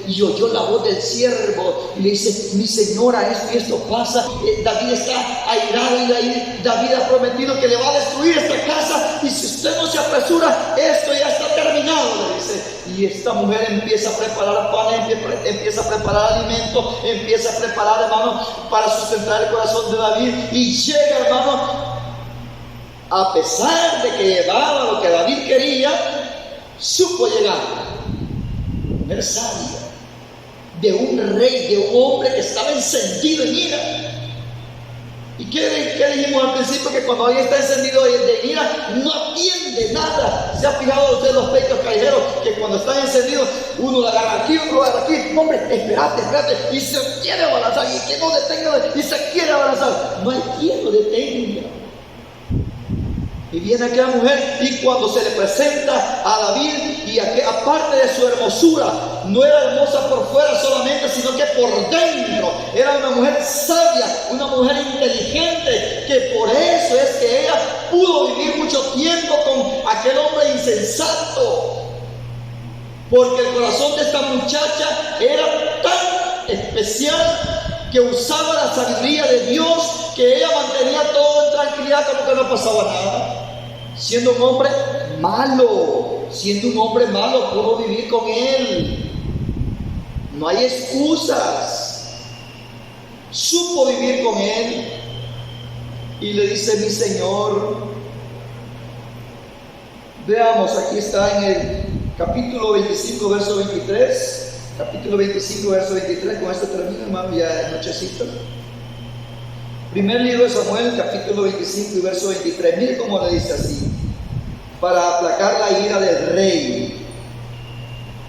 y oyó la voz del siervo, y le dice: mi señora, esto y esto pasa. David está airado, y David ha prometido que le va a destruir esta casa, y si usted no se apresura, esto ya está terminado, le dice. Y esta mujer empieza a preparar pan, empieza a preparar alimento, empieza a preparar, hermano, para sustentar el corazón de David. Y llega, hermano, a pesar de que llevaba lo que David quería, supo llegar. Mujer sabia, de un rey, de un hombre que estaba encendido en ira. ¿Y qué dijimos al principio? Que cuando alguien está encendido de ira, no atiende nada. ¿Se ha fijado usted los peitos callejeros? Que cuando están encendidos, uno lo agarra aquí, otro lo agarra aquí. Hombre, espérate, y se quiere abalanzar, y que no detenga, y se quiere abalanzar. No hay quien lo detenga. Y viene aquella mujer, y cuando se le presenta a David, y aparte de su hermosura, no era hermosa por fuera solamente, sino que por dentro era una mujer sabia, una mujer inteligente, que por eso es que ella pudo vivir mucho tiempo con aquel hombre insensato, porque el corazón de esta muchacha era tan especial que usaba la sabiduría de Dios, que ella mantenía todo en tranquilidad, como que no pasaba nada. Siendo un hombre malo, pudo vivir con él. No hay excusas. Supo vivir con él. Y le dice: mi señor. Veamos, aquí está en el capítulo 25, verso 23. Capítulo 25, verso 23. Con esto termino, hermano, ya es nochecita. Primer libro de Samuel, capítulo 25 y verso 23. Mire cómo le dice así: para aplacar la ira del rey.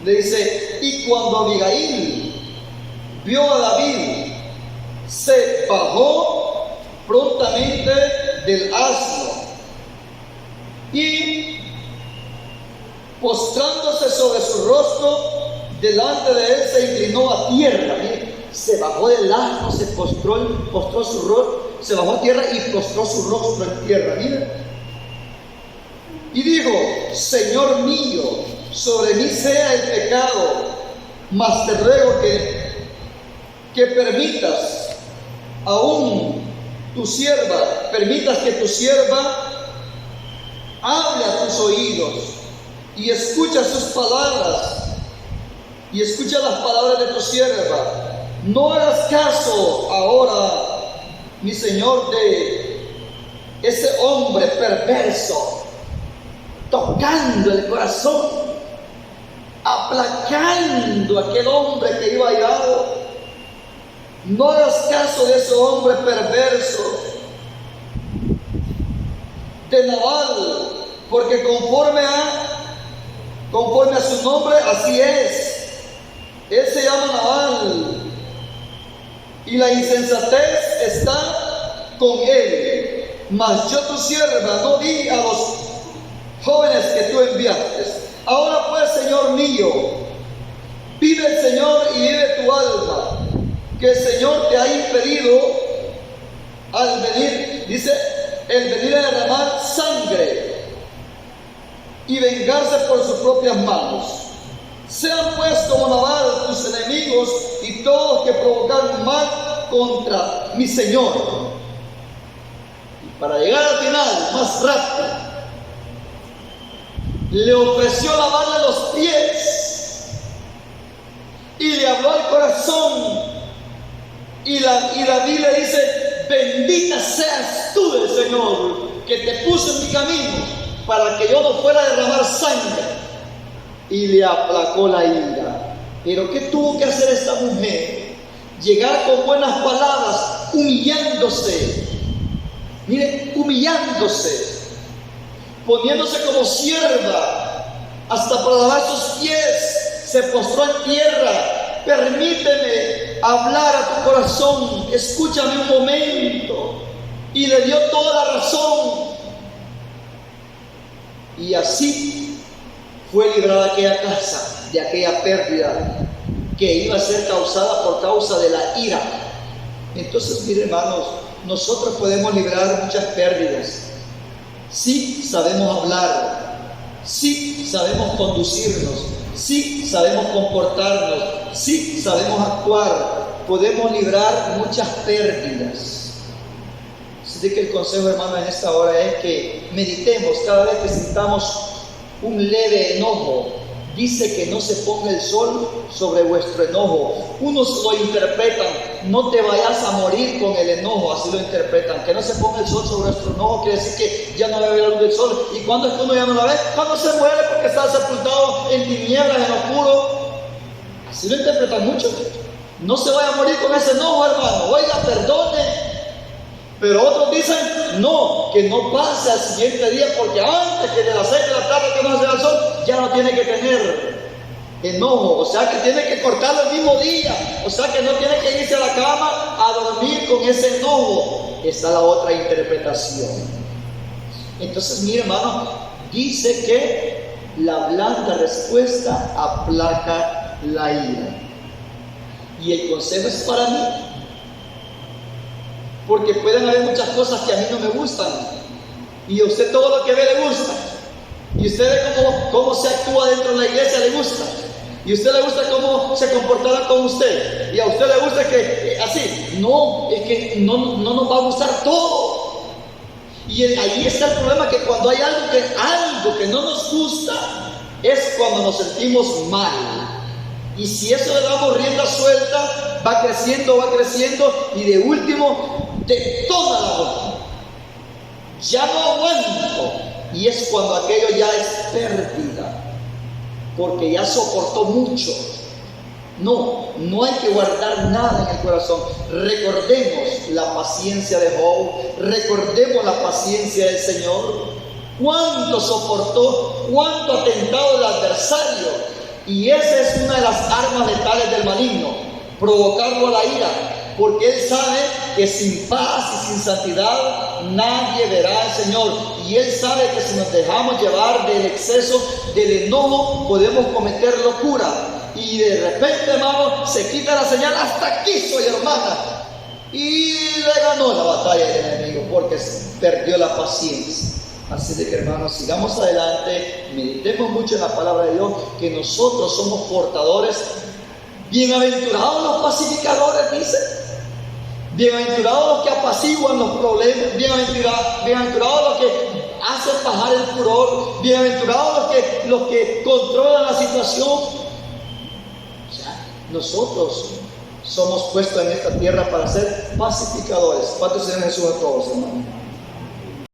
Le dice: y cuando Abigail vio a David, se bajó del asno. Y postrándose sobre su rostro delante de él, se inclinó a tierra. Mire, se bajó del asno, se postró su rostro, se bajó a tierra y postró su rostro en tierra. Mire, y dijo: Señor mío, sobre mí sea el pecado, mas te ruego que permitas que tu sierva hable a tus oídos y escucha sus palabras, y escucha las palabras de tu sierva. No hagas caso ahora, mi Señor, de ese hombre perverso, tocando el corazón, aplacando a aquel hombre que iba airado. No hagas caso de ese hombre perverso, de Nabal, porque conforme a su nombre, así es. Él se llama Nabal, y la insensatez está con él. Mas yo, tu sierva, no di a los jóvenes que tú enviaste. Ahora pues, Señor mío, vive el Señor y vive tu alma, que el Señor te ha impedido al venir, dice, el venir a derramar sangre y vengarse por sus propias manos. Sean pues como Nabal tus enemigos y todos los que provocaron mal contra mi Señor. Y para llegar al final, más rápido, le ofreció lavarle los pies y le habló al corazón. Y David le dice: bendita seas tú del Señor, que te puso en mi camino para que yo no fuera a derramar sangre. Y le aplacó la ira. Pero ¿qué tuvo que hacer esta mujer? Llegar con buenas palabras, humillándose. Miren, humillándose, poniéndose como sierva, hasta para lavar sus pies, se postró en tierra. Permíteme hablar a tu corazón, escúchame un momento. Y le dio toda la razón. Y así fue librada aquella casa de aquella pérdida que iba a ser causada por causa de la ira. Entonces, miren, hermanos, nosotros podemos librar muchas pérdidas si sabemos hablar, si sabemos conducirnos, si sabemos comportarnos, si sabemos actuar. Podemos librar muchas pérdidas. Así que el consejo, hermano, en esta hora es que meditemos cada vez que sintamos un leve enojo. Dice que no se ponga el sol sobre vuestro enojo. Unos lo interpretan: no te vayas a morir con el enojo. Así lo interpretan, que no se ponga el sol sobre nuestro enojo quiere decir que ya no va a haber la luz del sol. ¿Y cuándo es que uno ya no la ve? Cuando se muere, porque está sepultado en tinieblas, en oscuro. Así lo interpretan muchos. No se vaya a morir con ese enojo, hermano. Oiga, perdone. Pero otros dicen: no, que no pase al siguiente día, porque antes que de las 6 de la tarde que no se da el sol, ya no tiene que tener enojo. O sea que tiene que cortarlo el mismo día. O sea que no tiene que irse a la cama a dormir con ese enojo. Está la otra interpretación. Entonces, mi hermano, dice que la blanda respuesta aplaca la ira. Y el consejo es para mí, porque pueden haber muchas cosas que a mí no me gustan, y a usted todo lo que ve le gusta, y usted ve cómo se actúa dentro de la iglesia, le gusta, y a usted le gusta cómo se comportará con usted, y a usted le gusta que así. No, es que no nos va a gustar todo. Y ahí está el problema, que cuando hay algo que no nos gusta, es cuando nos sentimos mal. Y si eso le damos rienda suelta, va creciendo, y de último detona la bomba. Ya no aguanto. Y es cuando aquello ya es pérdida, porque ya soportó mucho. No hay que guardar nada en el corazón. Recordemos la paciencia de Job, recordemos la paciencia del Señor. Cuánto soportó, cuánto ha tentado el adversario. Y esa es una de las armas letales del maligno: provocarlo a la ira, porque Él sabe que sin paz y sin santidad nadie verá al Señor. Y Él sabe que si nos dejamos llevar del exceso del enojo, podemos cometer locura. Y de repente, hermano, se quita la señal, hasta aquí soy, hermana. Y le ganó la batalla del enemigo, porque perdió la paciencia. Así de que, hermanos, sigamos adelante, meditemos mucho en la palabra de Dios, que nosotros somos portadores. Bienaventurados los pacificadores, dice. Bienaventurados los que apaciguan los problemas. Bienaventurados los que hacen bajar el furor. Bienaventurados los que controlan la situación. O sea, nosotros somos puestos en esta tierra para ser pacificadores. ¿Cuántos Señor Jesús a todos, hermanos?